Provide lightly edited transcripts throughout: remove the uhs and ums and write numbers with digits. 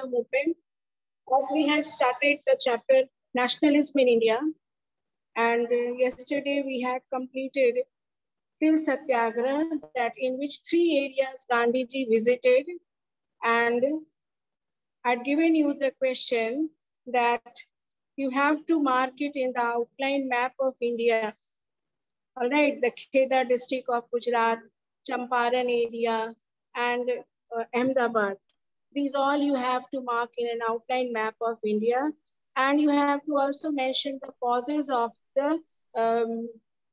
Movement, as we had started the chapter Nationalism in India, and yesterday we had completed Till Satyagraha, that in which 3 areas Gandhiji visited, and I'd given you the question that you have to mark it in the outline map of India. All right, the Kheda district of Gujarat, Champaran area, and Ahmedabad. These all you have to mark in an outline map of India. And you have to also mention the causes of the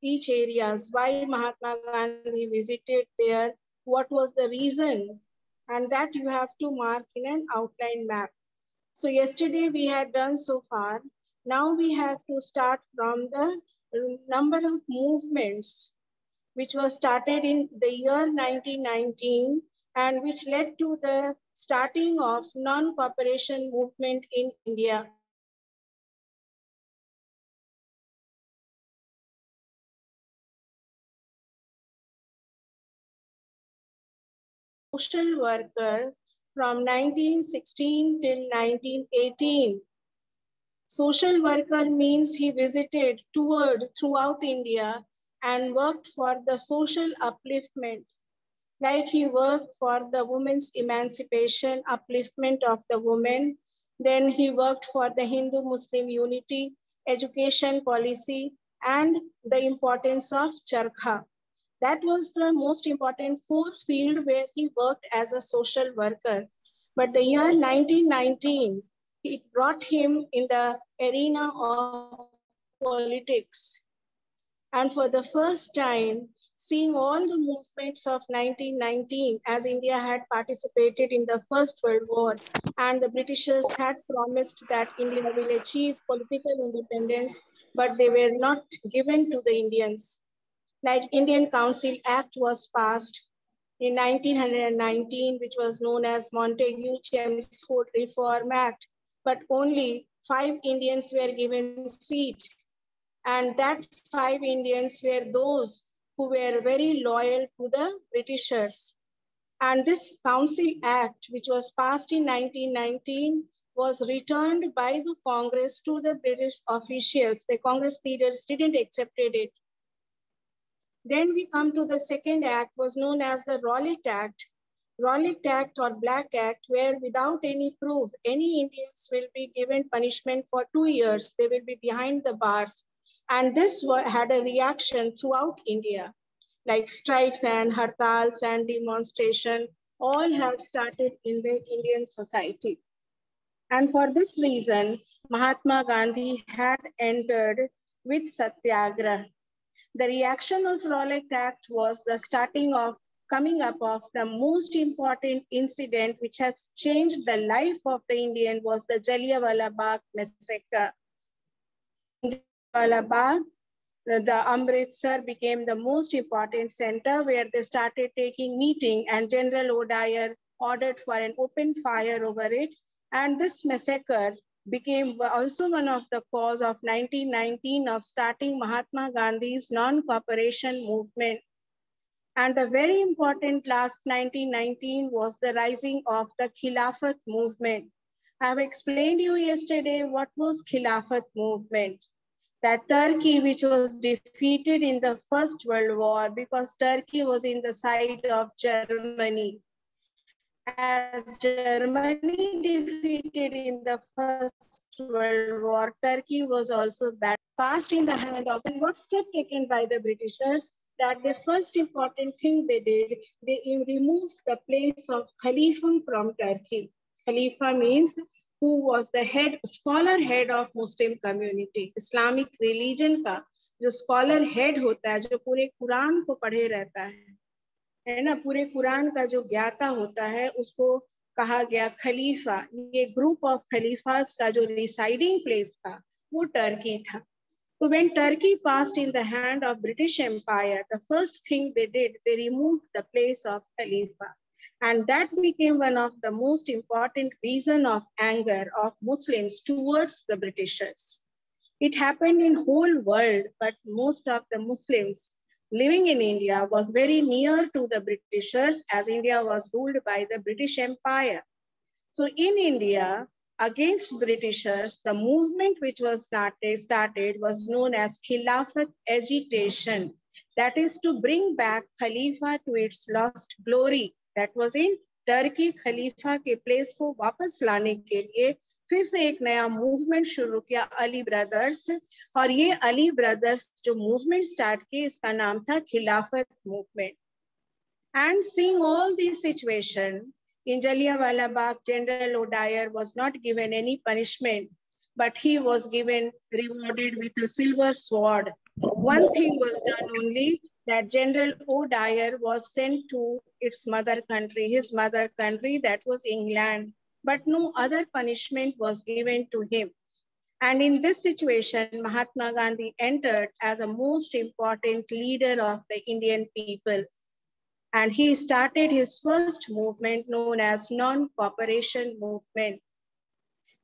each areas, why Mahatma Gandhi visited there, what was the reason, and that you have to mark in an outline map. So yesterday we had done so far. Now we have to start from the number of movements which was started in the year 1919 and which led to the starting of non-cooperation movement in India. Social worker from 1916 till 1918. Social worker means he visited, toured throughout India and worked for the social upliftment. Like he worked for the women's emancipation, upliftment of the women. Then he worked for the Hindu-Muslim unity, education policy, and the importance of Charkha. That was the most important 4 field where he worked as a social worker. But the year 1919, it brought him in the arena of politics. And for the first time, seeing all the movements of 1919, as India had participated in the First World War, and the Britishers had promised that India will achieve political independence, but they were not given to the Indians. Like Indian Council Act was passed in 1919, which was known as Montagu-Chelmsford Reform Act, but only 5 Indians were given seat. And that 5 Indians were those who were very loyal to the Britishers. And this Council Act, which was passed in 1919, was returned by the Congress to the British officials. The Congress leaders didn't accept it. Then we come to the second act, was known as the Rowlatt Act. Rowlatt Act or Black Act, where without any proof, any Indians will be given punishment for 2 years. They will be behind the bars. And this had a reaction throughout India, like strikes and hartals and demonstration, all have started in the Indian society. And for this reason, Mahatma Gandhi had entered with Satyagraha. The reaction of Rowlatt Act was the starting of coming up of the most important incident which has changed the life of the Indian was the Jallianwala Bagh massacre. In Jallianwala Bagh, the Amritsar became the most important center where they started taking meeting, and General O'Dwyer ordered for an open fire over it. And this massacre became also one of the cause of 1919 of starting Mahatma Gandhi's non-cooperation movement. And the very important last 1919 was the rising of the Khilafat movement. I have explained you yesterday what was Khilafat movement. That Turkey, which was defeated in the First World War because Turkey was in the side of Germany. As Germany defeated in the First World War, Turkey was also passed in the hand of, and what step taken by the Britishers, that the first important thing they did, they removed the place of Khalifa from Turkey. Khalifa means who was the head, scholar head of Muslim community, Islamic religion ka, जो scholar head होता है, जो पूरे कुरान को पढ़े रहता है ना, पूरे कुरान का जो ज्ञाता होता है, उसको कहा गया खलीफा। ये ग्रुप ऑफ खलीफास का जो रिसाइडिंग प्लेस था वो टर्की था। So when Turkey passed in the hand of British Empire, the first thing they did, they removed the place of Khalifa. And that became one of the most important reason of anger of Muslims towards the Britishers. It happened in whole world, but most of the Muslims living in India was very near to the Britishers, as India was ruled by the British Empire. So in India, against Britishers, the movement which was started was known as Khilafat agitation. That is to bring back Khalifa to its lost glory. That was in Turkey. Khalifa के place को वापस लाने के लिए फिर से एक नया मूवमेंट शुरू किया, अली ब्रदर्स। और ये अली ब्रदर्स जो मूवमेंट स्टार्ट की, इसका नाम था खिलाफत movement. And seeing all this situation, in Jallianwala Bagh, General O'Dwyer was not given any punishment, but he was rewarded with a silver sword. One thing was done only, that General O'Dwyer was sent to its mother country, his mother country, that was England, but no other punishment was given to him. And in this situation, Mahatma Gandhi entered as a most important leader of the Indian people. And he started his first movement known as non-cooperation movement.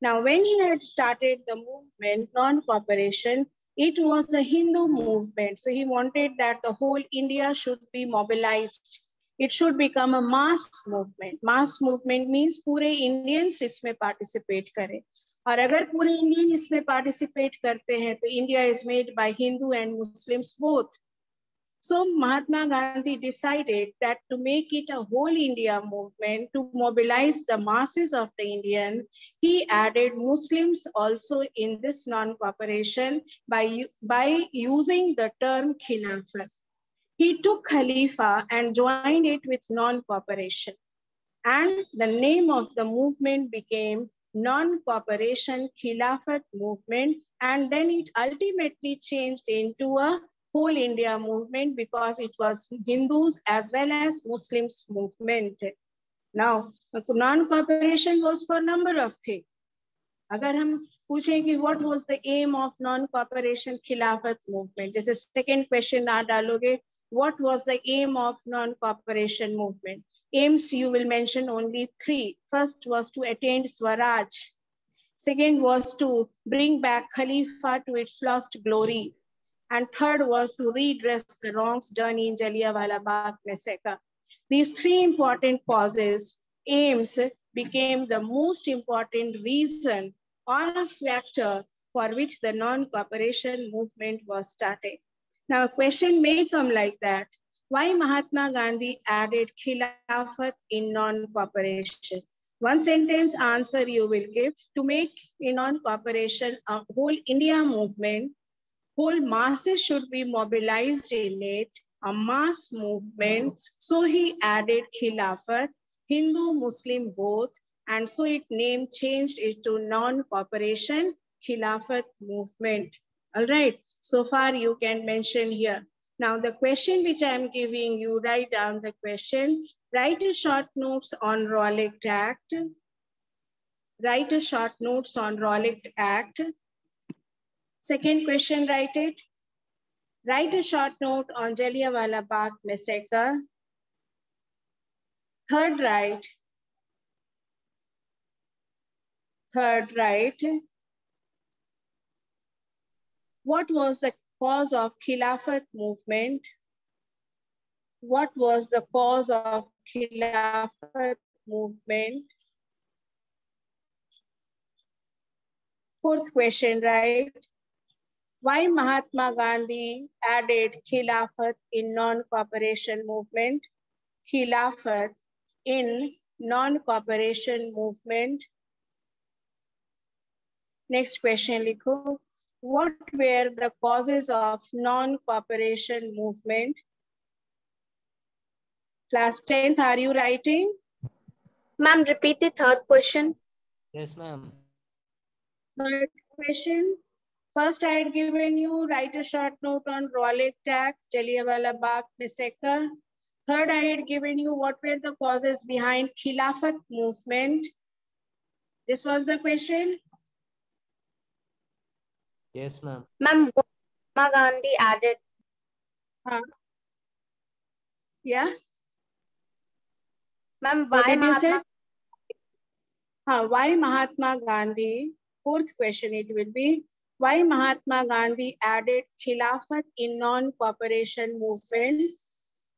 Now, when he had started the movement, non-cooperation, it was a Hindu movement. So he wanted that the whole India should be mobilized. It should become a mass movement. Mass movement means पूरे Indians इसमें participate करें. और अगर पूरे Indian इसमें participate करते हैं, तो India is made by Hindu and Muslims both. So Mahatma Gandhi decided that to make it a whole India movement, to mobilize the masses of the Indian, he added Muslims also in this non-cooperation by using the term Khilafat. He took Khalifa and joined it with non-cooperation. And the name of the movement became Non-Cooperation Khilafat Movement. And then it ultimately changed into a whole India movement because it was Hindus as well as Muslims movement. Now, non-cooperation was for a number of things. अगर हम पूछें कि what was the aim of non-cooperation Khilafat movement, जैसे second question ना डालोगे, what was the aim of non-cooperation movement? Aims you will mention only 3. First was to attain Swaraj. Second was to bring back Khalifa to its lost glory. And third was to redress the wrongs done in Jallianwala Bagh massacre. These 3 important causes, aims, became the most important reason or a factor for which the non-cooperation movement was started. Now, a question may come like that. Why Mahatma Gandhi added Khilafat in non-cooperation? One sentence answer you will give. To make a non-cooperation a whole India movement, whole masses should be mobilized in it, a mass movement. So he added Khilafat, Hindu, Muslim both, and so its name changed it to non-cooperation Khilafat movement. All right, so far you can mention here. Now the question which I am giving you, write down the question, write a short notes on Rowlatt Act. Write a short notes on Rowlatt Act. Second question, write it. Write a short note on Jallianwala Bagh massacre. Third, write. What was the cause of Khilafat movement? What was the cause of Khilafat movement? Fourth question, right? Why Mahatma Gandhi added Khilafat in non-cooperation movement? Khilafat in non-cooperation movement. Next question, likho. What were the causes of non-cooperation movement? Class 10th, are you writing? Ma'am, repeat the third question. Yes, ma'am. Third question. First, I had given you write a short note on Rowlatt Act, Jallianwala Bagh massacre. Third, I had given you what were the causes behind Khilafat movement. This was the question. Yes, ma'am. Ma'am, Mahatma Gandhi added. Yeah. Ma'am, What why did you say? Mahatma? Why Mahatma Gandhi? Fourth question it will be, why Mahatma Gandhi added Khilafat in non-cooperation movement?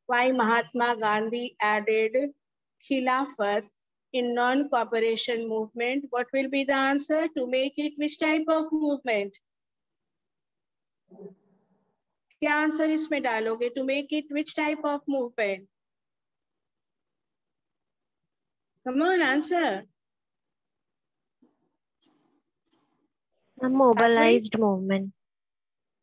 Why Mahatma Gandhi added Khilafat in non-cooperation movement? What will be the answer? To make it which type of movement? क्या answer इसमें डालोगे? To make it which type of movement? Come on, answer. A mobilized movement.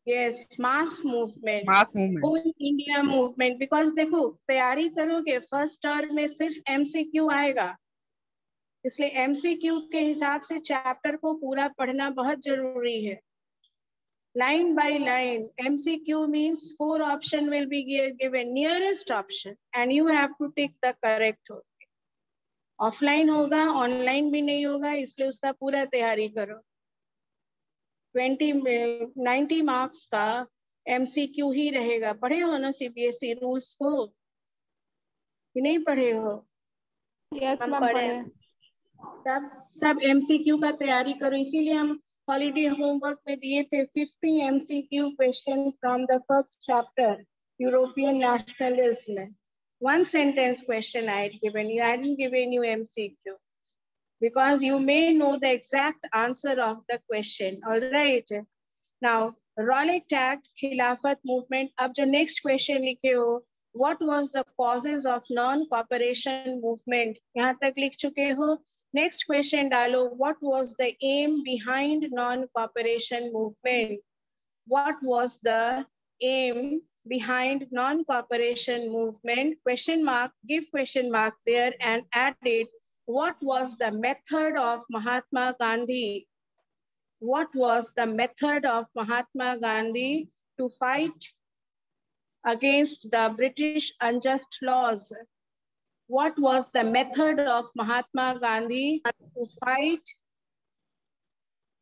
Yes, mass movement. Mass movement. Whole India movement. Because देखो तैयारी करोगे first term में सिर्फ MCQ आएगा, इसलिए MCQ के हिसाब से चैप्टर को पूरा पढ़ना बहुत जरूरी है. Line by line, MCQ means 4 option will be given, nearest option, and you have to take the correct one. Offline होगा, ऑनलाइन भी नहीं होगा, इसलिए उसका पूरा तैयारी करो. 90 मार्क्स का MCQ ही रहेगा. पढ़े हो ना CBSE रूल्स को कि नहीं पढ़े हो? Yes, ma'am, पढ़े. सब MCQ का तैयारी करो. इसीलिए हम हॉलीडे होमवर्क में दिए थे 50 MCQ question from the first chapter European nationalism. One sentence question I had given you. I hadn't given you MCQ because you may know the exact answer of the question. All right. Now, Rowlatt Act, Khilafat movement. अब जो next question लिखे हो, what was the causes of non-cooperation movement? यहाँ तक लिख चुके हो. Next question डालो. What was the aim behind non-cooperation movement? What was the aim behind non-cooperation movement? Question mark, give question mark there and add it. What was the method of Mahatma Gandhi? What was the method of Mahatma Gandhi to fight against the British unjust laws? What was the method of Mahatma Gandhi to fight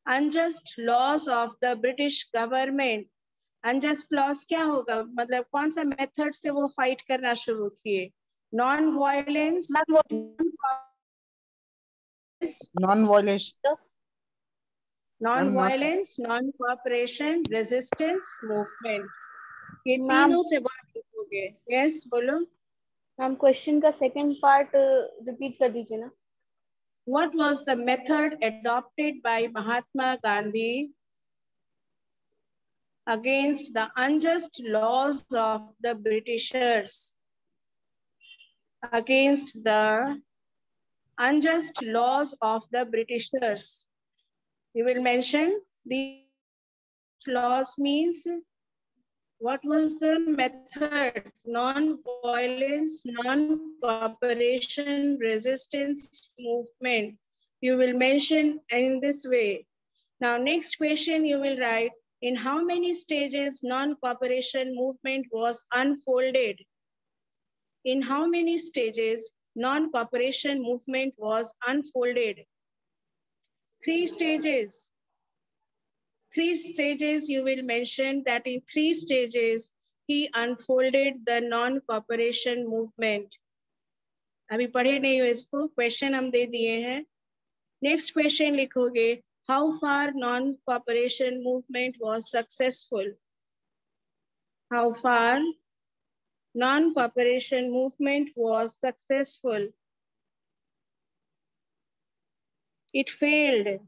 unjust laws of the British government? Unjust loss क्या होगा, मतलब कौन सा method से वो fight करना शुरू किए? Non violence, non violence, non cooperation, resistance movement. ये तीनों से बात लिखोगे. यस बोलो मैम. क्वेश्चन का सेकंड पार्ट रिपीट कर दीजिए ना. What was the method adopted by Mahatma Gandhi against the unjust laws of the Britishers? Against the unjust laws of the Britishers. You will mention these laws means what was the method? Non-violence, non-cooperation, resistance movement. You will mention in this way. Now, next question you will write, in how many stages non-cooperation movement was unfolded? In how many stages non-cooperation movement was unfolded? 3 stages. 3 stages you will mention that in 3 stages he unfolded the non-cooperation movement. अभी पढ़े नहीं हो इसको, question हम दे दिए हैं. Next question लिखोगे, how far non-cooperation movement was successful? How far non-cooperation movement was successful? It failed.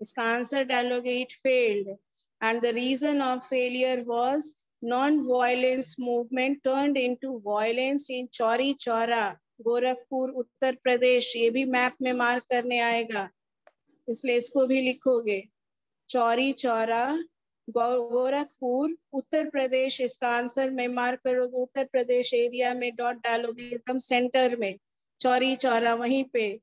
इसका आंसर डालोगे, it failed. And the reason of failure was non-violence movement turned into violence in Chauri Chaura, Gorakhpur, Uttar Pradesh. ये भी map में mark करने आएगा, इसलिए इसको भी लिखोगे. चौरी चौरा, गोरखपुर, उत्तर प्रदेश. इसका आंसर में मार्क करोगे, उत्तर प्रदेश एरिया में डॉट डालोगे एकदम सेंटर में. चौरी चौरा वहीं पे.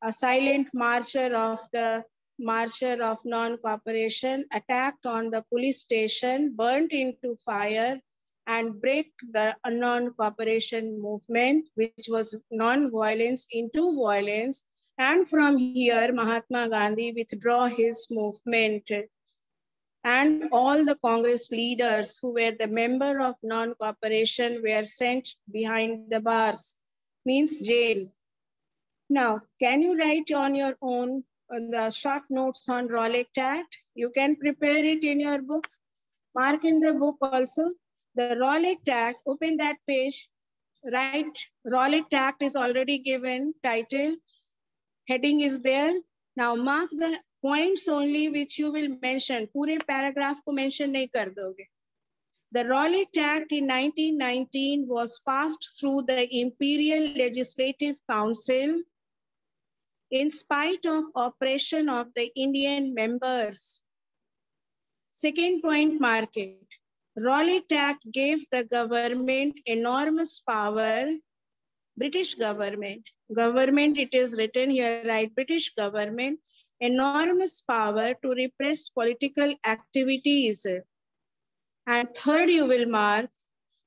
A silent marcher of the marcher of non-cooperation, attacked on the police station, burnt into fire, and break the non-cooperation movement, which was non-violence into violence. And from here, Mahatma Gandhi withdraw his movement. And all the Congress leaders who were the member of non-cooperation were sent behind the bars, means jail. Now, can you write on your own the short notes on Rowlatt Act? You can prepare it in your book. Mark in the book also. The Rowlatt Act, open that page, write Rowlatt Act is already given, title, heading is there. Now mark the points only which you will mention. पूरे paragraph को mention नहीं कर दोगे. The Rowlatt Act in 1919 was passed through the Imperial Legislative Council in spite of oppression of the Indian members. Second point, mark it. Rowlatt Act gave the government enormous power. British government, it is written here, right? British government, enormous power to repress political activities. And third, you will mark,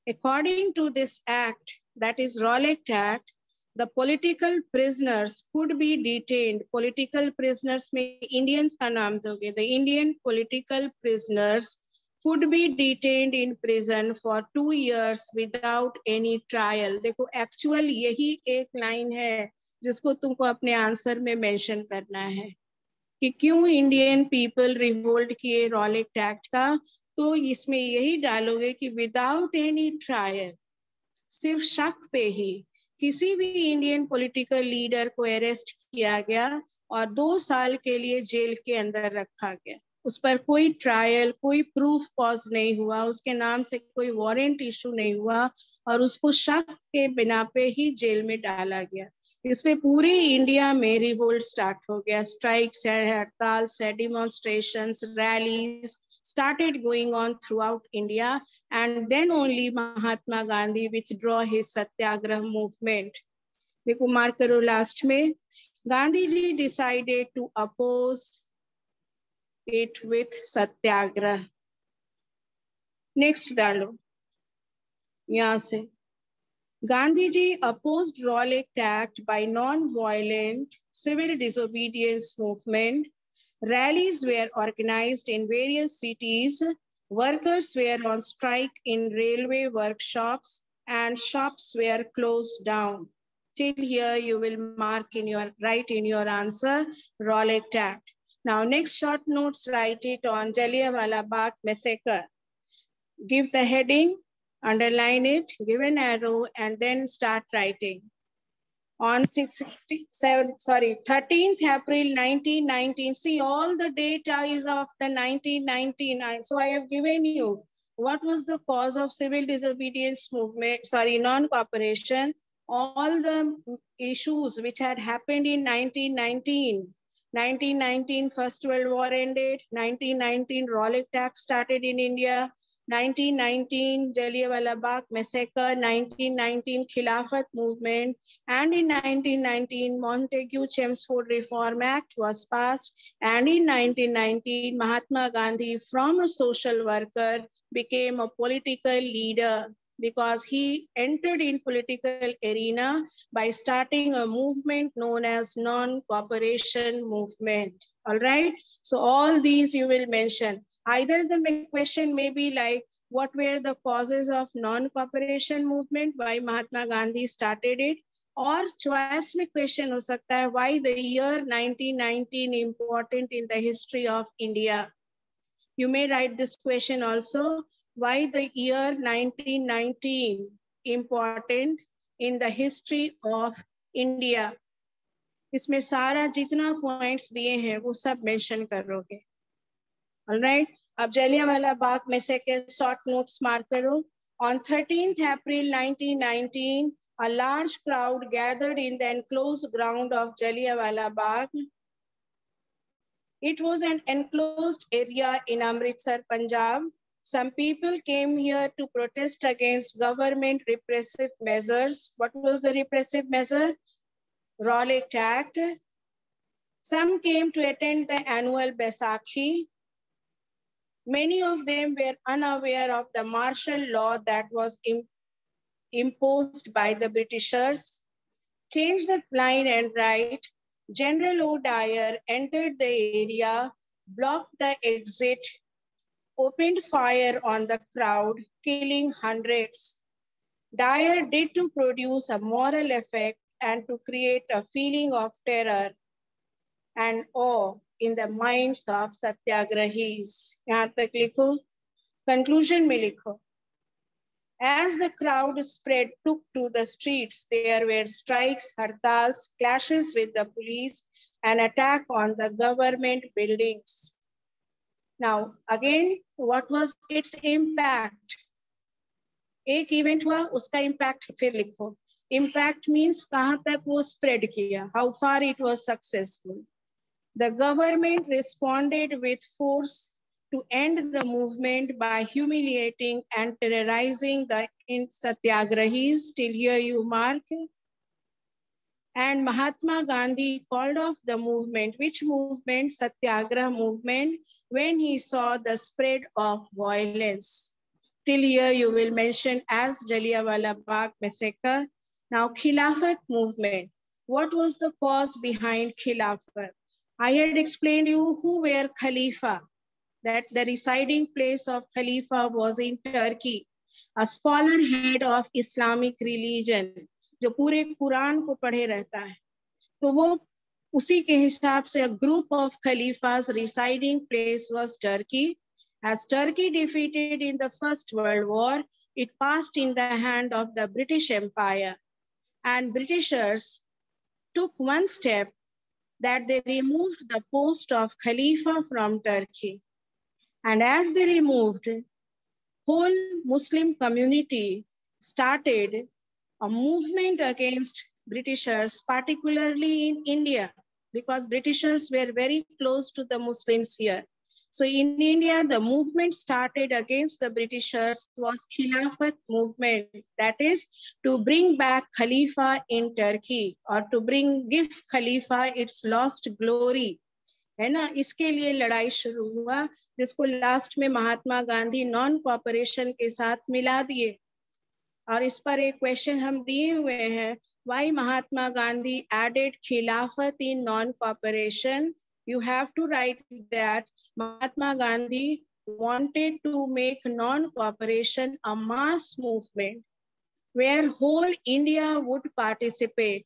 according to this act, that is Rowlatt Act, the political prisoners could be detained. Political prisoners में Indians का नाम दोगे. The Indian political prisoners could be detained in prison for 2 years without any trial. देखो actual यही एक line है जिसको तुमको अपने आंसर में मेंशन करना है कि क्यों इंडियन पीपल रिवोल्ट किए रॉलेट एक्ट का. तो इसमें यही डालोगे कि विदाउट एनी ट्रायल, सिर्फ शक पे ही किसी भी इंडियन पॉलिटिकल लीडर को अरेस्ट किया गया और 2 साल के लिए जेल के अंदर रखा गया. उस पर कोई ट्रायल, कोई प्रूफ कॉज नहीं हुआ, उसके नाम से कोई वारंट इशू नहीं हुआ और उसको शक के बिना पे ही जेल में डाला गया. इसमें पूरे इंडिया में रिवोल्ट स्टार्ट हो गया. स्ट्राइक्स है, हड़ताल है, demonstrations, rallies started going on throughout India, and then only Mahatma Gandhi withdraw his Satyagrah movement. देखो मार्क करो लास्ट में. Gandhi ji decided to oppose it with Satyagrah. Next डालो यहाँ से. Gandhi ji opposed Rowlatt Act by non-violent civil disobedience movement. Rallies were organized in various cities. Workers were on strike in railway workshops and shops were closed down. Till here you will write in your answer Rowlatt Act. Now next short notes, write it on Jallianwala Bagh massacre. Give the heading, underline it, give an arrow and then start writing. On 13th April 1919, see all the data is of the 1919. So I have given you what was the cause of civil disobedience movement, non-cooperation, all the issues which had happened in 1919. 1919 First World War ended, 1919 Rowlatt Act started in India, 1919 Jallianwala Bagh massacre, 1919 Khilafat movement, and in 1919 Montagu-Chelmsford Reform Act was passed, and in 1919 Mahatma Gandhi from a social worker became a political leader because he entered in political arena by starting a movement known as non-cooperation movement. All right, so all these you will mention. Either the question may be like, what were the causes of non-cooperation movement, why Mahatma Gandhi started it, or choice में question हो सकता है, why the year 1919 important in the history of India. You may write this question also, why the year 1919 important in the history of India. इसमें सारा जितना points दिए हैं वो सब mention करोगे. All right. अब जलियांवाला बाग में से के short notes mark करो. On 13th April 1919, a large crowd gathered in the enclosed ground of Jallianwala Bagh. It was an enclosed area in Amritsar, Punjab. Some people came here to protest against government repressive measures. What was the repressive measure? Rowlatt Act. Some came to attend the annual Baisakhi. Many of them were unaware of the martial law that was imposed by the Britishers. Changed the line and right, General O'Dwyer entered the area, blocked the exit, opened fire on the crowd, killing hundreds. Dyer did to produce a moral effect and to create a feeling of terror and awe in the minds of satyagrahis. यहाँ तक लिखो, conclusion में लिखो. As the crowd spread took to the streets, there were strikes, hartals, clashes with the police, and attack on the government buildings. Now, again, what was its impact? एक event हुआ, उसका impact फिर लिखो. Impact means कहां तक वो spread किया, how far it was successful. The government responded with force to end the movement by humiliating and terrorizing the satyagrahis. Till here you mark. And Mahatma Gandhi called off the movement. Which movement? Satyagraha movement, when he saw the spread of violence. Till here you will mention as Jallianwala Bagh massacre. Now Khilafat movement. What was the cause behind Khilafat? I had explained you who were Khalifa, that the residing place of Khalifa was in Turkey, a scholar head of Islamic religion, जो पूरे कुरान को पढ़े रहता है. तो वो उसी के हिसाब से a group of Khalifas residing place was Turkey. As Turkey defeated in the First World War, it passed in the hand of the British Empire. And Britishers took one step, that they removed the post of Khalifa from Turkey. And as they removed, whole Muslim community started a movement against Britishers, particularly in India, because Britishers were very close to the Muslims here. So in India, the movement started against the Britishers was Khilafat movement, that is to bring back Khalifa in Turkey or to give Khalifa its lost glory. है ना, इसके लिए लड़ाई शुरू हुआ, जिसको last में Mahatma Gandhi non cooperation के साथ मिला दिए. और इस पर एक क्वेश्चन हम दिए हुए हैं, why Mahatma Gandhi added Khilafat in non-cooperation? You have to write that Mahatma Gandhi wanted to make non-cooperation a mass movement where whole India would participate.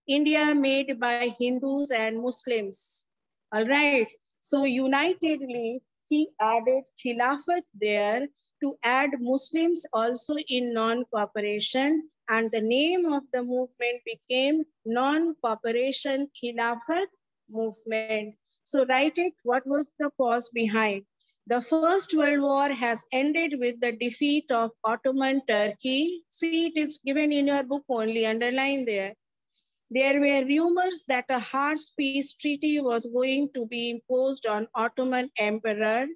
India made by Hindus and Muslims. All right. So unitedly, he added Khilafat there to add Muslims also in non-cooperation, and the name of the movement became Non-Cooperation Khilafat Movement. So write it, what was the cause behind? The First World War has ended with the defeat of Ottoman Turkey. See, it is given in your book only, underline there. There were rumors that a harsh peace treaty was going to be imposed on Ottoman Emperor,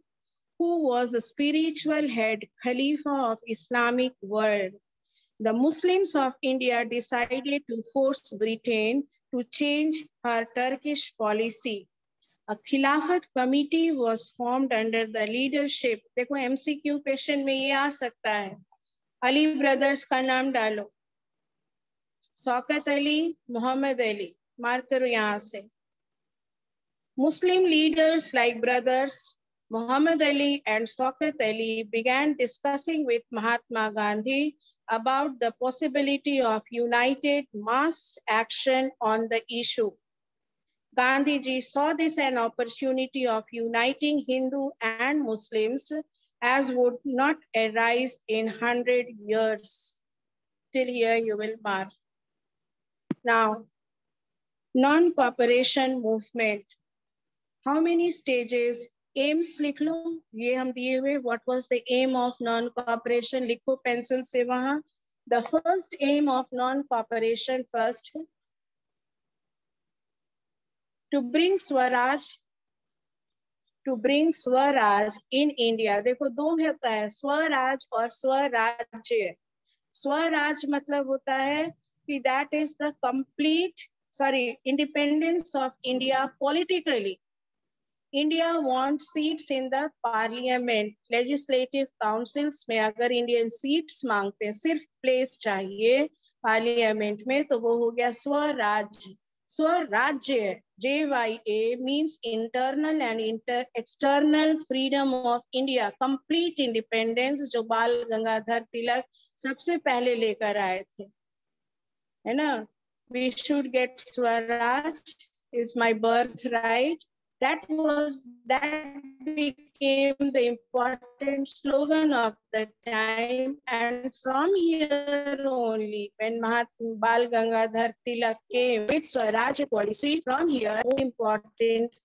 who was the spiritual head Khalifa of Islamic world. The Muslims of India decided to force Britain to change her Turkish policy. A Khilafat committee was formed under the leadership. देखो MCQ question में ये आ सकता है. Ali brothers का नाम डालो. Shaukat Ali, Mohammad Ali, mark करो यहाँ से. Muslim leaders like brothers Muhammad Ali and Shaukat Ali began discussing with Mahatma Gandhi about the possibility of united mass action on the issue. Gandhiji saw this an opportunity of uniting Hindu and Muslims as would not arise in 100 years. Till here you will mark. Now, non-cooperation movement. How many stages? Aims लिख लो, ये हम दिए हुए. What was the aim of non-cooperation? लिखो pencil से वहाँ. The first aim of non-cooperation first, to bring Swaraj in India. देखो दो होता है, स्वराज और स्वराज्य. स्वराज मतलब होता है कि that is the complete sorry, independence of India politically. India wants seats in the parliament, legislative councils में अगर इंडियन सीट्स मांगते हैं, सिर्फ प्लेस चाहिए पार्लियामेंट में, तो वो हो गया स्वराज्य. स्वराज्य, JYA, means internal and external freedom of India, complete independence, जो बाल गंगाधर तिलक सबसे पहले लेकर आए थे, है ना. We should get Swaraj, is my birthright. That became the important slogan of the time, and from here only, when Mahatma Bal Gangadhar Tilak came with Swaraj policy, from here important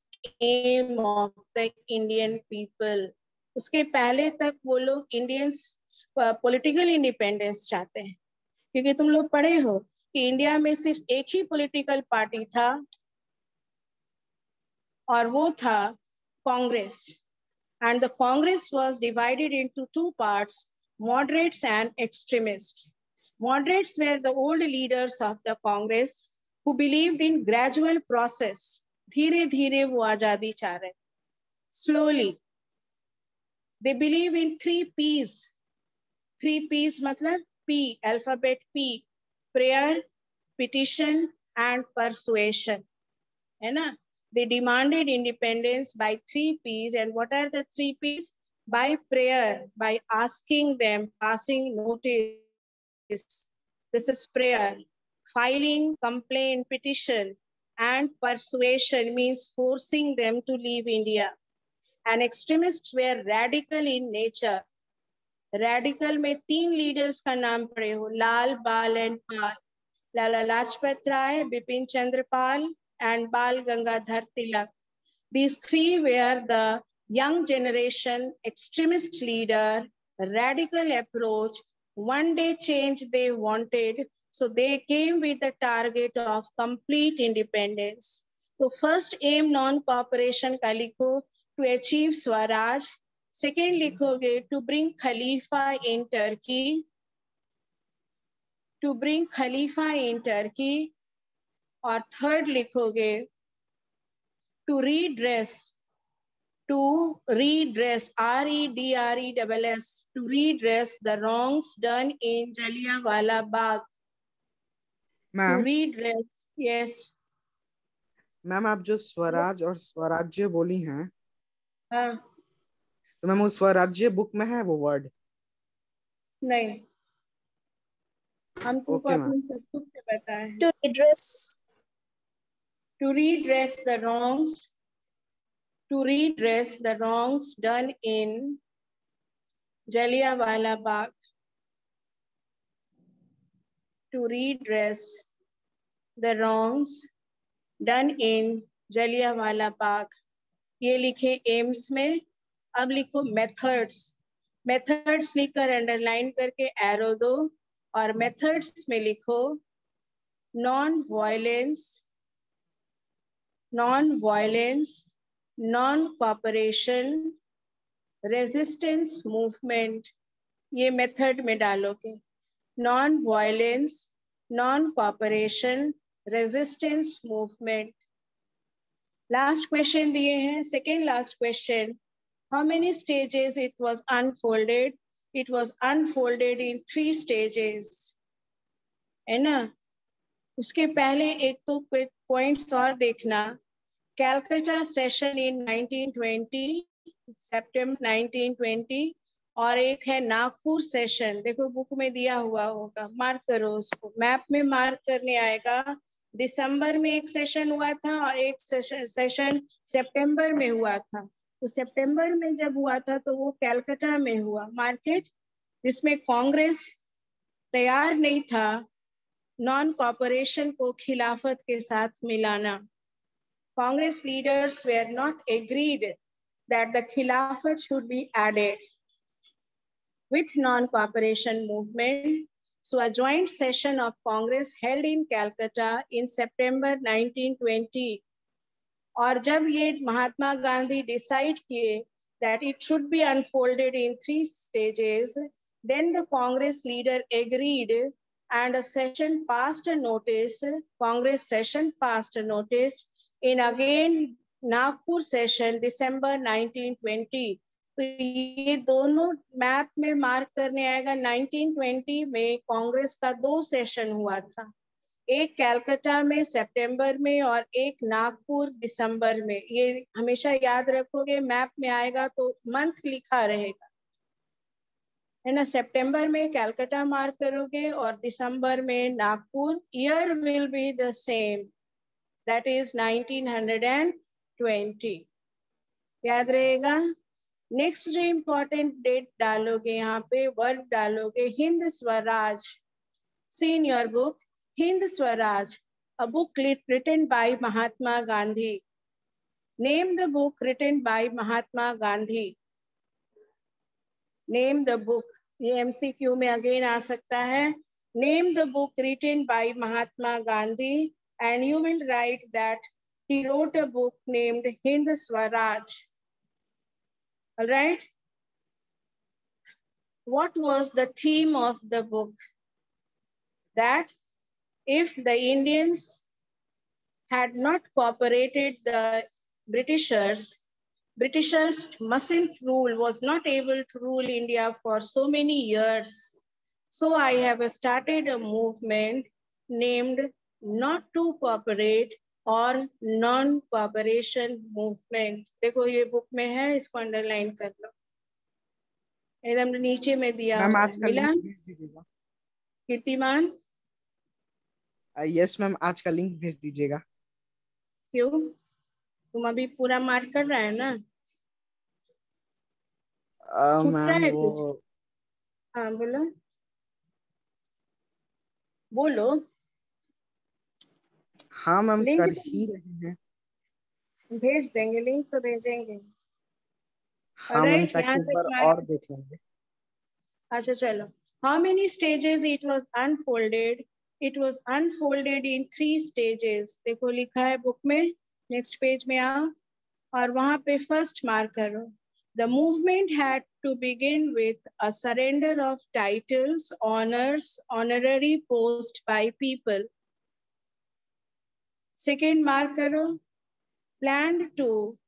aim of the Indian people. उसके पहले तक वो लोग Indians political independence चाहते हैं, क्योंकि तुम लोग पढ़े हो कि इंडिया में सिर्फ एक ही पॉलिटिकल पार्टी था, और वो था Congress. And the Congress was divided into two parts, moderates and extremists. Moderates were the old leaders of the Congress who believed in gradual process. धीरे धीरे वो आजादी चाह रहे. Slowly. They believe in 3 P's. 3 P's मतलब P, alphabet P, prayer, petition and persuasion, है ना. They demanded independence by 3 P's. And what are the 3 P's? By prayer, by asking them, passing notice. This is prayer. Filing complaint, petition. And persuasion means forcing them to leave India. And extremists were radical in nature. Radical में 3 leaders का नाम पढ़े हो, लाल, बाल and Pal. Lala Lajpat Rai, Bipin Chandra Pal, and Bal Gangadhar Tilak. These 3 were the young generation, extremist leader, radical approach, one day change they wanted. So they came with the target of complete independence. So first aim non-cooperation का लिखो, to achieve Swaraj. Second लिखोगे, to bring Khalifa in Turkey. To bring Khalifa in Turkey. और third लिखोगे, to redress, REDRESS, to redress the wrongs done in Jallianwala Bagh. To redress, yes. Ma'am आप जो स्वराज और स्वराज्य बोली हैं, हाँ. तो मैम उस स्वराज्य बुक में है वो वर्ड? नहीं, हम तुमको Okay, अपनी सब कुछ बताए हैं. To redress To redress the wrongs done in Jallianwala Bagh. To redress the wrongs done in Jallianwala Bagh. ये लिखे एम्स में. अब लिखो मेथड्स. मेथड्स लिखकर अंडरलाइन करके एरो दो, और मेथड्स में लिखो non-violence, non-cooperation, resistance movement. ये मेथड में डालोगे. Non-violence, non-cooperation, resistance movement. Last question दिए हैं, second last question. How many stages it was unfolded? It was unfolded in 3 stages. है ना. उसके पहले एक तो पॉइंट्स और देखना. कैलकाटा सेशन इन 1920, सितंबर 1920, और एक है नागपुर सेशन. देखो बुक में दिया हुआ होगा, मार्क करो उसको. मैप में मार्क करने आएगा. दिसंबर में एक सेशन हुआ था और एक सेशन सितंबर में हुआ था. तो सितंबर में जब हुआ था तो वो कैलकाटा में हुआ, मार्केट, जिसमें कांग्रेस तैयार नहीं था नॉन कॉपरेशन को खिलाफत के साथ मिलाना. Congress leaders were not agreed that the Khilafat should be added with non-cooperation movement. So a joint session of Congress held in Calcutta in September 1920. और जब ये महात्मा गांधी decide किए that it should be unfolded in 3 stages, then the Congress leader agreed and a session passed a notice, Congress session passed a notice in again Nagpur session December 1920. तो ये दोनों map में mark करने आएगा 1920 में कांग्रेस का 2 session हुआ था, एक कैलकाटा में सितंबर में और एक नागपुर दिसंबर में। ये हमेशा याद रखोगे, मैप में आएगा तो मंथ लिखा रहेगा, है ना। सितंबर में कैलकाटा मार्क करोगे और दिसंबर में Nagpur. Year will be the same, that is 1920, याद रहेगा। नेक्स्ट जो इंपॉर्टेंट डेट डालोगे यहाँ पे, वर्ड डालोगे Hind Swaraj. See in your book, Hind Swaraj, a book written by Mahatma Gandhi. Name the book written by Mahatma Gandhi. Name the book. ये MCQ में again आ सकता है। Name the book written by Mahatma Gandhi, and you will write that he wrote a book named Hind Swaraj. All right. What was the theme of the book? That if the Indians had not cooperated the Britishers mustn't rule, was not able to rule India for so many years. So I have started a movement named Not to Cooperate और Non-Cooperation Movement. देखो ये book में है, इसको underline कर लो, एकदम नीचे में दिया मैम हुआ आज है। का मिला लिंक भेज दीजिएगा। कीर्तिमान? यस मैम, आज का लिंक भेज दीजिएगा। क्यों, तुम अभी पूरा मार्क कर रहा है ना? छूट रहा मैम है वो कुछ? हाँ बोलो बोलो। हाँ मैम लिंक कर तो ही रहे हैं। भेज देंगे, लिंक तो भेजेंगे। हाँ मैम, ऑलराइट, ताकि यहाँ एक तक बार मार्क। और देख लेंगे। अच्छा चलो। How many stages it was unfolded? It was unfolded in 3 stages. देखो लिखा है बुक में, नेक्स्ट पेज में आओ और वहां पे फर्स्ट मार्क करो। The movement had to begin with a surrender of titles, honors, honorary post by people. Second mark करो, planned to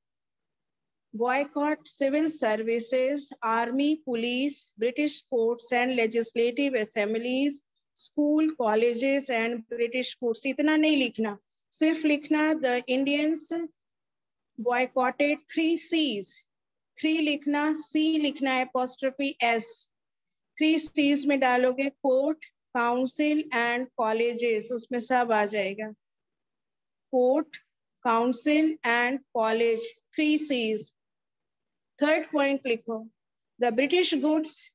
boycott civil services, army, police, British courts and legislative assemblies, school, colleges and British courts. इतना नहीं लिखना, सिर्फ लिखना the Indians boycotted 3 C's. 3 लिखना, C लिखना है apostrophe S. 3 C's में डालोगे कोर्ट, काउंसिल एंड कॉलेजेस, उसमें सब आ जाएगा। Court, council and college, 3 C's. Third point लिखो, the British goods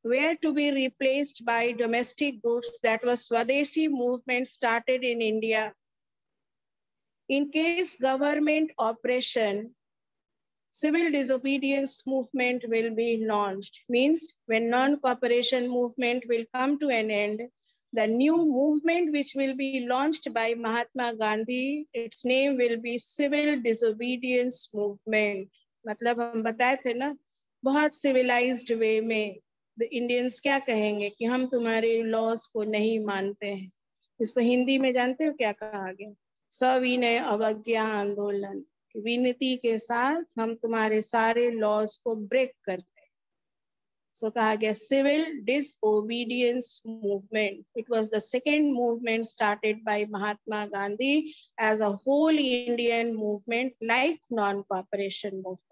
were to be replaced by domestic goods. That was Swadeshi movement started in India. In case government oppression, civil disobedience movement will be launched. Means when non-cooperation movement will come to an end, the new movement which will be launched by Mahatma Gandhi, its name will be civil disobedience movement. मतलब हम बताए थे ना, बहुत civilized way में Indians क्या कहेंगे कि हम तुम्हारे लॉज को नहीं मानते हैं। इसको हिंदी में जानते हो क्या कहा गया? सविनय अवज्ञा आंदोलन। विनती के साथ हम तुम्हारे सारे लॉज को ब्रेक करते हैं। सो कहा गया civil disobedience movement. It was the second movement started by Mahatma Gandhi as a whole Indian movement like non cooperation movement.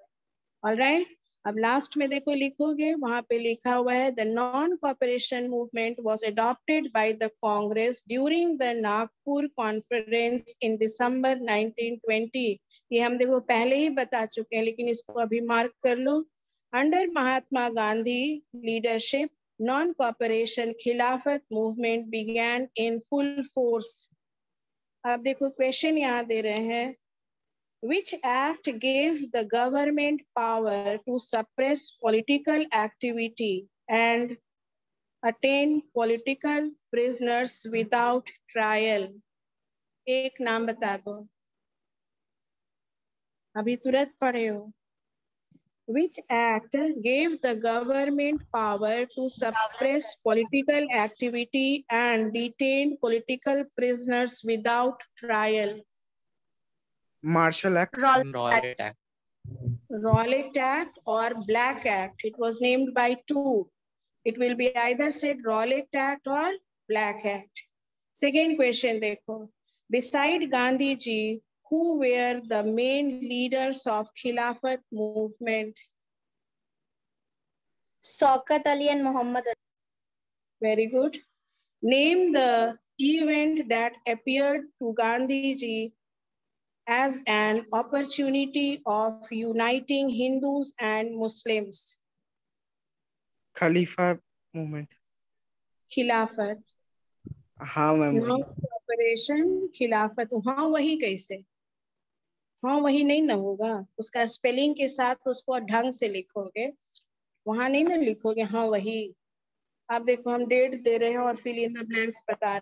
Alright, अब लास्ट में देखो लिखोगे, वहां पे लिखा हुआ है the non cooperation movement was adopted by the Congress during the Nagpur conference in December 1920। ये हम देखो पहले ही बता चुके हैं, लेकिन इसको अभी मार्क कर लो। Under Mahatma Gandhi leadership non cooperation खिलाफत movement began in full force. अब देखो क्वेश्चन यहाँ दे रहे हैं, which act gave the government power to suppress political activity and attain political prisoners without trial? एक नाम बता दो, अभी तुरंत पढ़े हो। Which act gave the government power to suppress political activity and detain political prisoners without trial? Marshall Act. Rowlatt Act. Rowlatt Act or Black Act? It was named by two. It will be either said Rowlatt Act or Black Act. Second question देखो. Beside Gandhi ji, who were the main leaders of Khilafat movement? Shaukat Ali and Muhammad Ali. Very good. Name the event that appeared to Gandhi ji as an opportunity of uniting Hindus and Muslims. Khalifa movement. Khilafat. हाँ ma'am वही. Operation खिलाफत. हाँ वही कैसे? हाँ वही नहीं ना होगा. उसका स्पेलिंग के साथ उसको ढंग से लिखोगे. वहां नहीं ना लिखोगे हाँ वही. आप देखो हम डेट दे रहे हैं और फिल इन द ब्लैंक्स बता